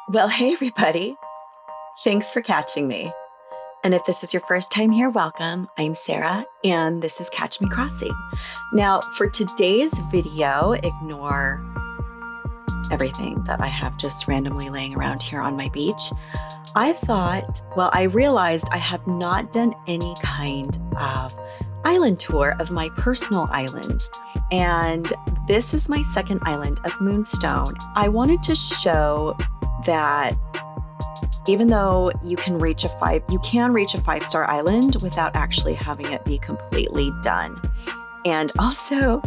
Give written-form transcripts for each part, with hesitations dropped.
Well, hey everybody. Thanks for catching me. And if this is your first time here, welcome. I'm Sarah, and this is Catch Me Crossing. Now, for today's video, ignore everything that I have just randomly laying around here on my beach. I realized I have not done any kind of island tour of my personal islands. And this is my second island of Moonstone. I wanted to show that even though you can reach a 5-star island without actually having it be completely done. And also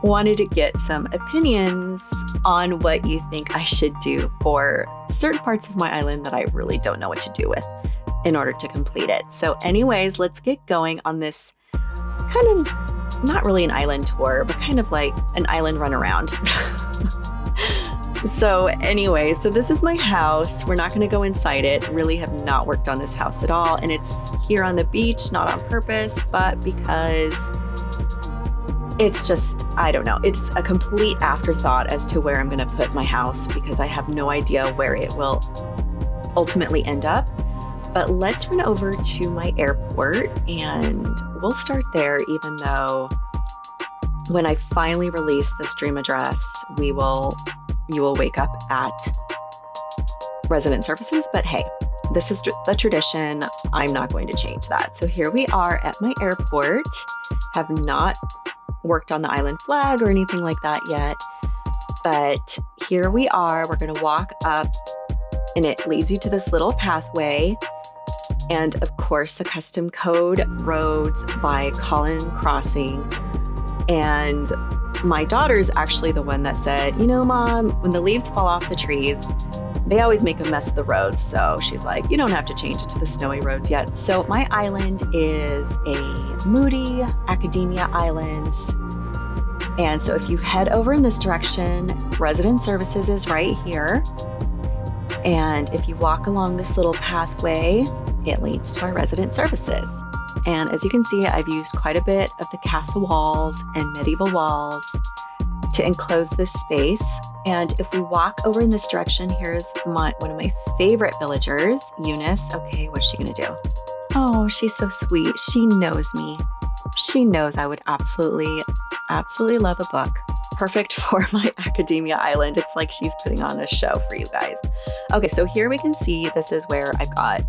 wanted to get some opinions on what you think I should do for certain parts of my island that I really don't know what to do with in order to complete it. So anyways, let's get going on this kind of, not really an island tour, but kind of like an island run around. So this is my house. We're not going to go inside it. Really have not worked on this house at all. And it's here on the beach, not on purpose, but because it's just, I don't know. It's a complete afterthought as to where I'm going to put my house because I have no idea where it will ultimately end up. But let's run over to my airport and we'll start there, even though when I finally release the stream address, you will wake up at resident services, but hey, this is the tradition. I'm not going to change that. So here we are at my airport. Have not worked on the island flag or anything like that yet, but here we are. We're going to walk up and it leads you to this little pathway. And of course, the custom code roads by Colin Crossing. And my daughter's actually the one that said, Mom, when the leaves fall off the trees, they always make a mess of the roads. So she's like, you don't have to change it to the snowy roads yet. So my island is a Moody Academia Islands. And so if you head over in this direction, resident services is right here. And if you walk along this little pathway, it leads to our resident services. And as you can see, I've used quite a bit of the castle walls and medieval walls to enclose this space. And if we walk over in this direction, here's one of my favorite villagers, Eunice. Okay, what's she gonna do? Oh, she's so sweet. She knows me. She knows I would absolutely love a book. Perfect for my Academia Island. It's like she's putting on a show for you guys. Okay, so here we can see this is where I've got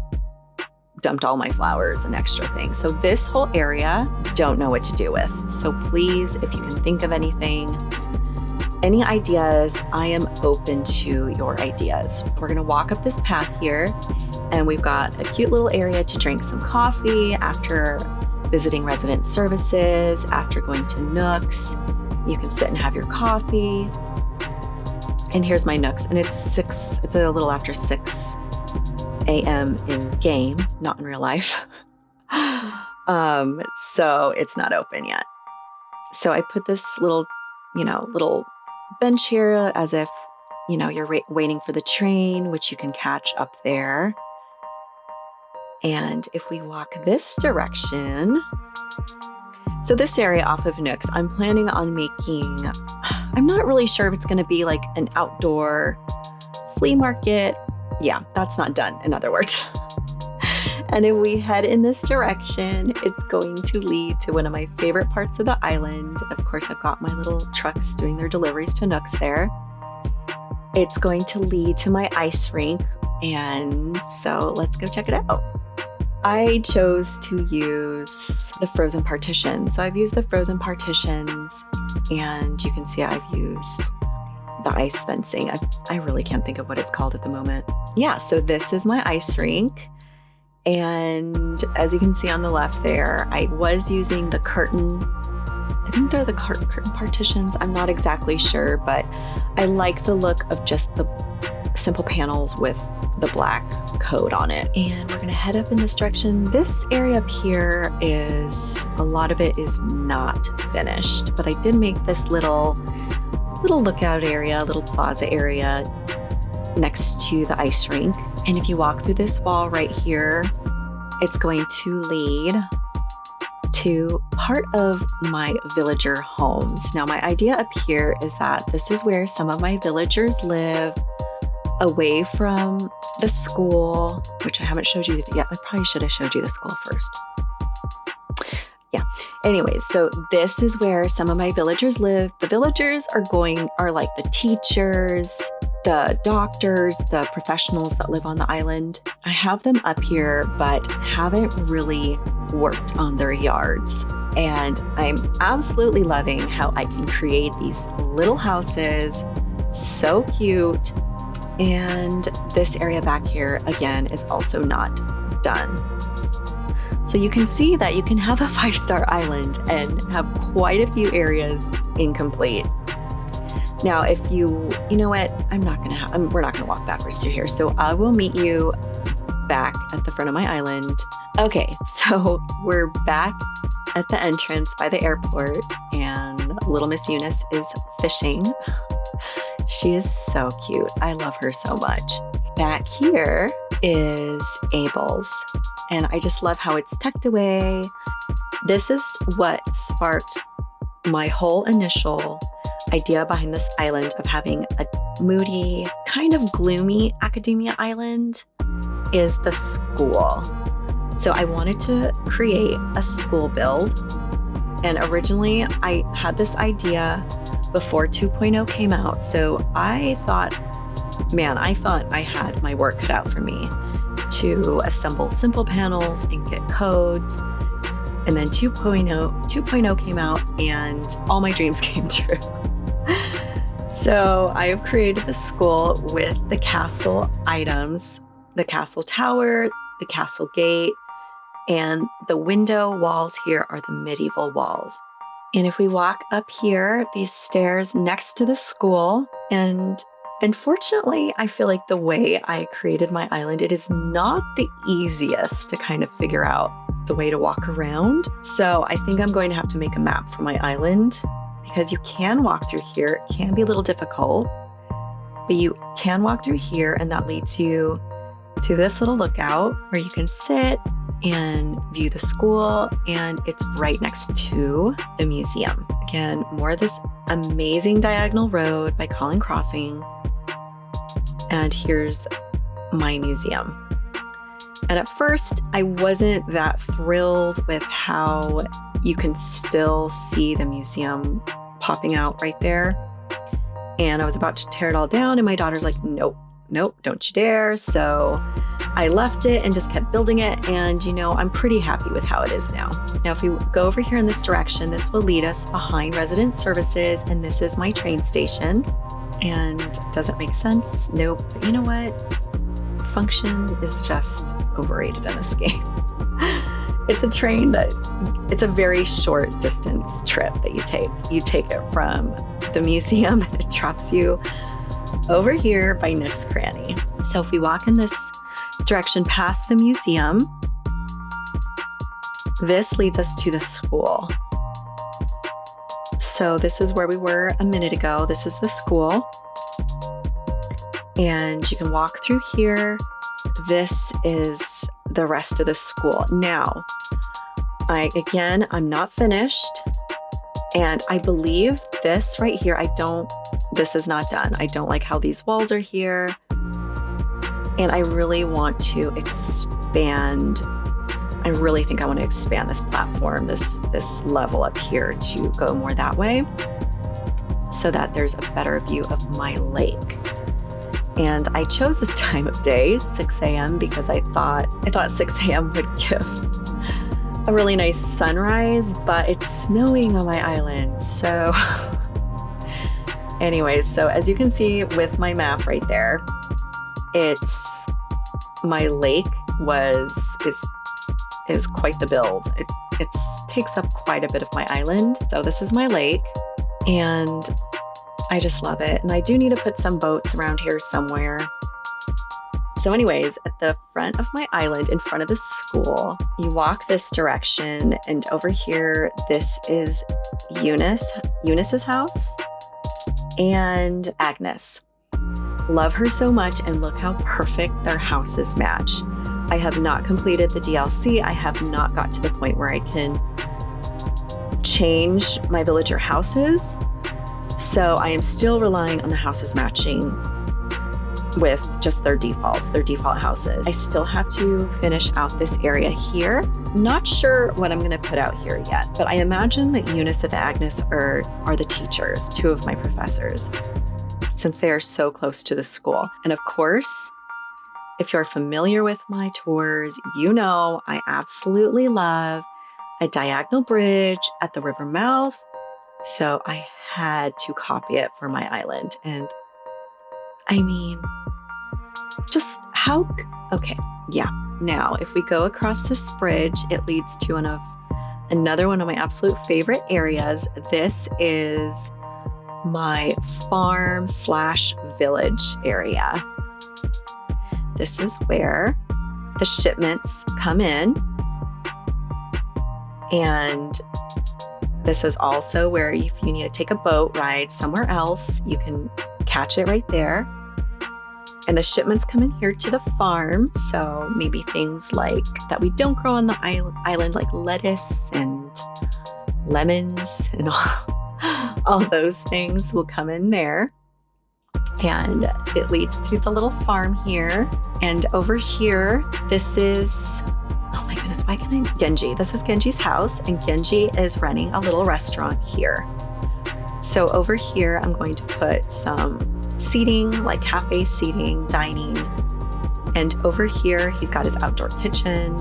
dumped all my flowers and extra things. So this whole area, don't know what to do with. So please, if you can think of anything, any ideas, I am open to your ideas. We're gonna walk up this path here and we've got a cute little area to drink some coffee after visiting resident services, after going to Nooks. You can sit and have your coffee. And here's my Nooks, and it's a little after 6 a.m. in game, not in real life. So it's not open yet. So I put this little bench here as if, you're waiting for the train, which you can catch up there. And if we walk this direction, so this area off of Nooks, I'm planning on making, I'm not really sure if it's going to be like an outdoor flea market. Yeah, that's not done, in other words. And if we head in this direction, it's going to lead to one of my favorite parts of the island. Of course, I've got my little trucks doing their deliveries to Nooks there. It's going to lead to my ice rink. And so let's go check it out. I chose to use the frozen partitions. So I've used the frozen partitions and you can see I've used the ice fencing. I really can't think of what it's called at the moment. Yeah, so this is my ice rink. And as you can see on the left there, I was using the curtain. I think they're the curtain partitions. I'm not exactly sure, but I like the look of just the simple panels with the black code on it. And we're gonna head up in this direction. This area up here a lot of it is not finished, but I did make this little lookout area, little plaza area next to the ice rink. And if you walk through this wall right here, it's going to lead to part of my villager homes. Now, my idea up here is that this is where some of my villagers live. away from the school, which I haven't showed you yet. I probably should have showed you the school first. Yeah. Anyways, so this is where some of my villagers live. The villagers are like the teachers, the doctors, the professionals that live on the island. I have them up here, but haven't really worked on their yards. And I'm absolutely loving how I can create these little houses. So cute. And this area back here, again, is also not done. So you can see that you can have a 5-star island and have quite a few areas incomplete. Now, if you know what, we're not gonna walk backwards through here. So I will meet you back at the front of my island. Okay, so we're back at the entrance by the airport, and little Miss Eunice is fishing. She is so cute. I love her so much. Back here is Abel's, and I just love how it's tucked away. This is what sparked my whole initial idea behind this island of having a moody, kind of gloomy academia island is the school. So I wanted to create a school build. And originally I had this idea before 2.0 came out. So I thought I had my work cut out for me to assemble simple panels and get codes. And then 2.0 came out and all my dreams came true. So I have created the school with the castle items, the castle tower, the castle gate, and the window walls here are the medieval walls. And if we walk up here, these stairs next to the school, and unfortunately, I feel like the way I created my island, it is not the easiest to kind of figure out the way to walk around. So I think I'm going to have to make a map for my island, because you can walk through here. It can be a little difficult, but you can walk through here, and that leads you to this little lookout where you can sit and view the school, and it's right next to the museum. Again, more of this amazing diagonal road by Colin Crossing. And here's my museum. And at first, I wasn't that thrilled with how you can still see the museum popping out right there. And I was about to tear it all down, and my daughter's like, nope, don't you dare. So I left it and just kept building it. And I'm pretty happy with how it is now. Now, if we go over here in this direction, this will lead us behind resident services. And this is my train station. And does it make sense? Nope. But you know what? Function is just overrated in this game. It's a train it's a very short distance trip that you take. You take it from the museum and it drops you over here by Nick's Cranny. So if we walk in this direction past the museum, this leads us to the school. So this is where we were a minute ago. This is the school. And you can walk through here. This is the rest of the school. Now, I'm not finished. And I believe this right here, this is not done. I don't like how these walls are here. And I really want to expand. I really think I want to expand this platform, this level up here to go more that way so that there's a better view of my lake. And I chose this time of day, 6 a.m., because I thought 6 a.m. would give a really nice sunrise, but it's snowing on my island. So anyways, so as you can see with my map right there, my lake is quite the build. It takes up quite a bit of my island. So this is my lake, and I just love it. And I do need to put some boats around here somewhere. So anyways, at the front of my island, in front of the school, you walk this direction, and over here, this is Eunice's house, and Agnes. Love her so much, and look how perfect their houses match. I have not completed the DLC. I have not got to the point where I can change my villager houses. So I am still relying on the houses matching with just their default houses. I still have to finish out this area here. Not sure what I'm gonna put out here yet, but I imagine that Eunice and Agnes are the teachers, two of my professors, since they are so close to the school. And of course, if you're familiar with my tours, you know I absolutely love a diagonal bridge at the river mouth. So I had to copy it for my island. And I mean, just how, okay, yeah. Now, if we go across this bridge, it leads to another one of my absolute favorite areas. This is my farm/village area. This is where the shipments come in. And this is also where if you need to take a boat ride somewhere else, you can catch it right there. And the shipments come in here to the farm. So maybe things like that we don't grow on the island, like lettuce and lemons and all those things will come in there. And it leads to the little farm here. And over here, this is, oh my goodness, why can't I? Genji. This is Genji's house, and Genji is running a little restaurant here. So over here, I'm going to put some seating, like cafe seating, dining. And over here, he's got his outdoor kitchen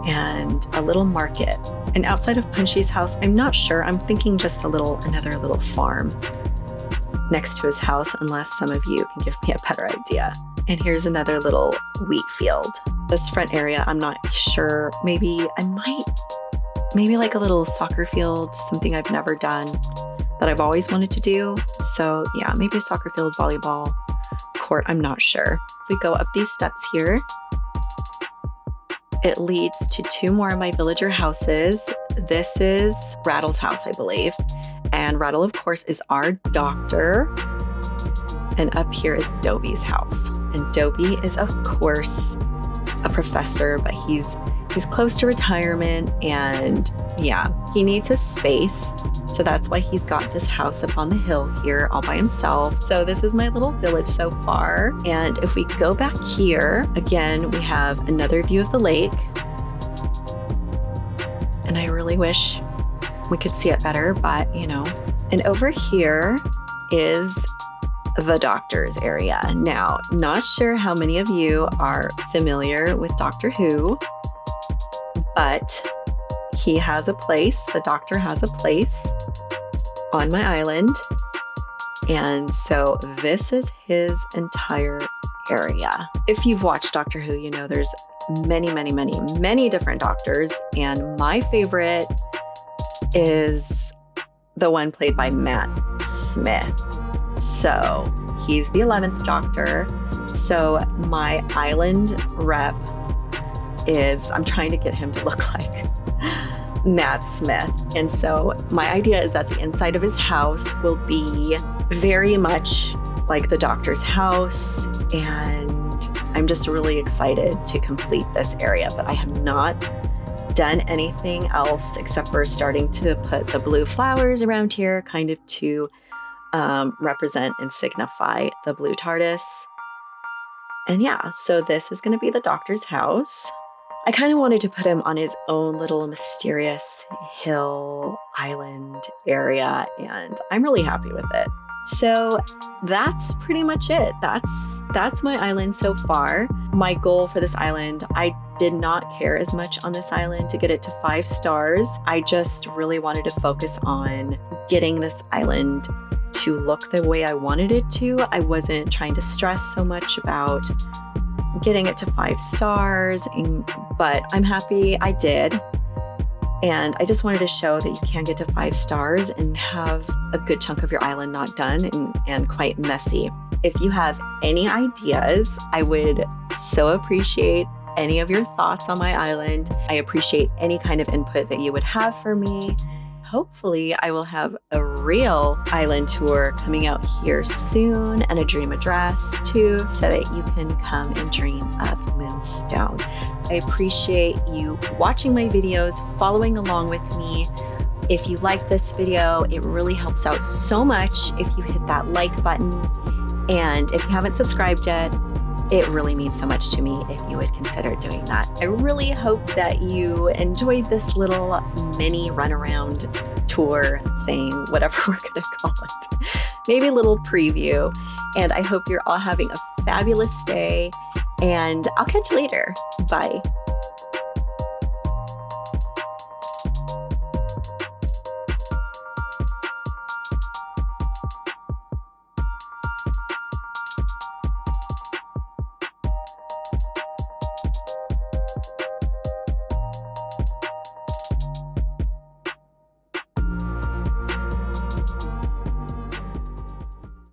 and a little market. And outside of Punchy's house, I'm not sure. I'm thinking just another little farm next to his house, unless some of you can give me a better idea. And here's another little wheat field. This front area, I'm not sure. Maybe like a little soccer field, something I've never done that I've always wanted to do. So yeah, maybe a soccer field, volleyball court, I'm not sure. If we go up these steps here, it leads to two more of my villager houses. This is Rattle's house, I believe. And Rattle, of course, is our doctor. And up here is Dobie's house. And Dobie is, of course, a professor, but he's close to retirement, and yeah, he needs his space. So that's why he's got this house up on the hill here all by himself. So this is my little village so far. And if we go back here, again, we have another view of the lake. And I really wish we could see it better, but you know. And over here is the doctor's area. Now, not sure how many of you are familiar with Doctor Who, but he has a place, the doctor has a place on my island. And so this is his entire area. If you've watched Doctor Who, you know there's many different doctors. And my favorite is the one played by Matt Smith. So he's the 11th Doctor. So my island rep is, I'm trying to get him to look like Matt Smith. And so my idea is that the inside of his house will be very much like the doctor's house. And I'm just really excited to complete this area, but I have not done anything else except for starting to put the blue flowers around here, kind of to represent and signify the blue TARDIS. And yeah, so this is going to be the doctor's house. I kind of wanted to put him on his own little mysterious hill island area, and I'm really happy with it. So that's pretty much it. That's my island so far. My goal for this island, I did not care as much on this island to get it to 5 stars. I just really wanted to focus on getting this island to look the way I wanted it to. I wasn't trying to stress so much about getting it to 5 stars, but I'm happy I did. And I just wanted to show that you can get to 5 stars and have a good chunk of your island not done and quite messy. If you have any ideas, I would so appreciate any of your thoughts on my island. I appreciate any kind of input that you would have for me. Hopefully, I will have a real island tour coming out here soon, and a dream address too, so that you can come and dream of Moonstone. I appreciate you watching my videos, following along with me. If you like this video, it really helps out so much if you hit that like button And if you haven't subscribed yet, it really means so much to me if you would consider doing that. I really hope that you enjoyed this little mini runaround tour thing, whatever we're gonna call it. Maybe a little preview. And I hope you're all having a fabulous day, and I'll catch you later. Bye.